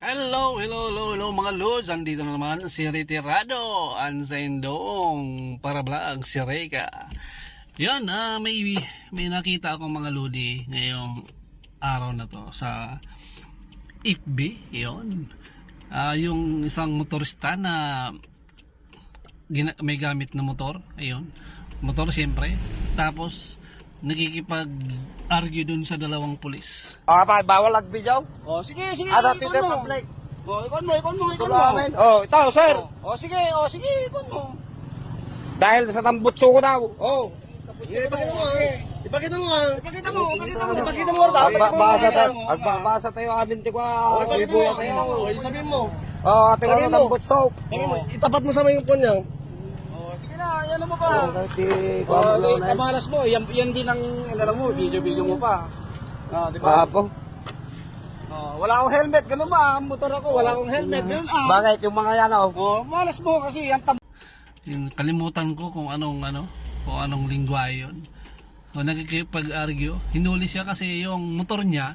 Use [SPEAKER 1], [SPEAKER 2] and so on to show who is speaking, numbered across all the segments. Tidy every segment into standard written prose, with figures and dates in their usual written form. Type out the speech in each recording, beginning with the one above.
[SPEAKER 1] Hello mga lods. Andito na naman si Retirado Ansaindong para vlog si Reka. Yan, may nakita akong mga lodi ngayong araw na to sa FB. Yun, yung isang motorista na may gamit na motor. Ayun, motor siyempre. Tapos nakikipag-argue dun sa dalawang pulis.
[SPEAKER 2] Bawal ag-video?
[SPEAKER 3] Sige.
[SPEAKER 2] Dati
[SPEAKER 3] Ikon
[SPEAKER 2] na
[SPEAKER 3] mo.
[SPEAKER 2] public.
[SPEAKER 3] Ikon mo.
[SPEAKER 2] Tulamin. Ito, sir.
[SPEAKER 3] Sige, ikon mo.
[SPEAKER 2] Dahil sa tambutso ko daw.
[SPEAKER 3] Ipakita mo.
[SPEAKER 2] Agbabasa tayo, aminti ko. Ibuya tayo.
[SPEAKER 3] Sabihin mo.
[SPEAKER 2] Ating ano tambutso.
[SPEAKER 3] Itapat mo sa may yung niya. Sige na, yan mo pa. Kamalas mo, yan din ang mo, video mo pa. Di ba?
[SPEAKER 2] Papo.
[SPEAKER 3] Wala akong helmet, ganun ba? Ang motor ako, wala akong helmet. Ganun
[SPEAKER 2] Bakit yung mga yan
[SPEAKER 3] malas mo kasi yan
[SPEAKER 1] Kalimutan ko kung anong lingwahe yun. So nakikipag-argue. Hinuli siya kasi yung motor niya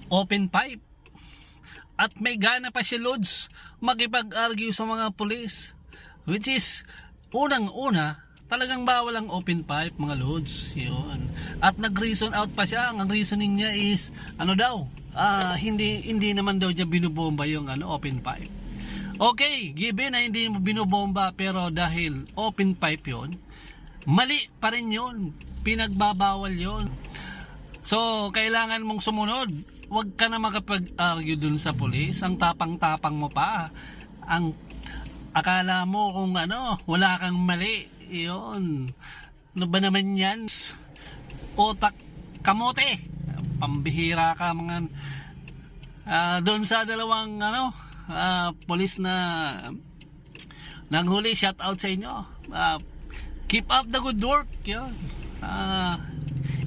[SPEAKER 1] open pipe. At may gana pa siya, loads, makipag-argue sa mga pulis. Which is, unang-una, talagang bawal ang open pipe, mga loads. Yun. At nag-reason out pa siya. Ang reasoning niya is, hindi naman daw niya binubomba yung open pipe. Okay, given na hindi mo binubomba, pero dahil open pipe yon, mali pa rin yun. Pinagbabawal yon. So, kailangan mong sumunod. Huwag ka na makapag-argue dun sa pulis. Ang tapang-tapang mo pa. Ang akala mo kung wala kang mali. Yun. Ano ba naman yan? Otak kamote. Pambihira ka mga doon sa dalawang pulis na nanghuli. Shout out sa inyo. Keep up the good work. Yun.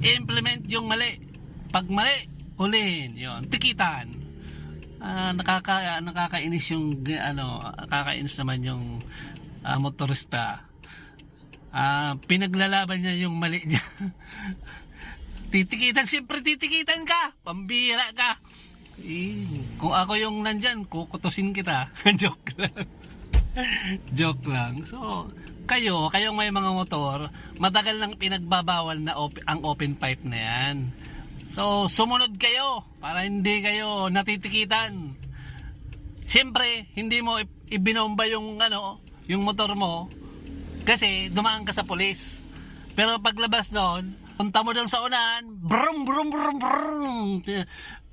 [SPEAKER 1] Implement yung mali. Pag mali, hulihin. Yun. Tikitan. Nakakainis yung nakakainis naman yung motorista. Pinaglalaban niya yung mali niya. Siyempre titikitan ka. Pambira ka. Kung ako yung nandyan, kukutusin kita. Joke lang. So, kayong may mga motor, matagal nang pinagbabawal na ang open pipe na yan. So, sumunod kayo para hindi kayo natitikitan. Siyempre, hindi mo ibinomba yung motor mo kasi dumaan ka sa pulis. Pero paglabas noon, punta mo doon sa unahan, brum.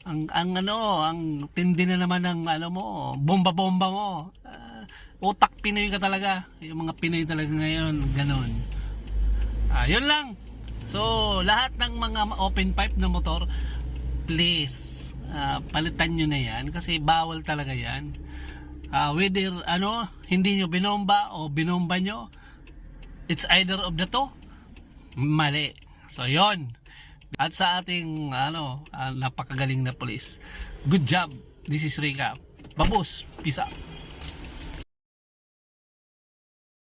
[SPEAKER 1] Ang tindi na naman ng bomba mo. Utak Pinoy ka talaga. Yung mga Pinoy talaga ngayon, ganon. Yun lang. So, lahat ng mga open pipe na motor, please, palitan nyo na yan kasi bawal talaga yan. Whether hindi nyo binomba o binomba nyo, it's either of the two, mali. So, yon. At sa ating napakagaling na police, good job. This is Rika. Babos. Peace out.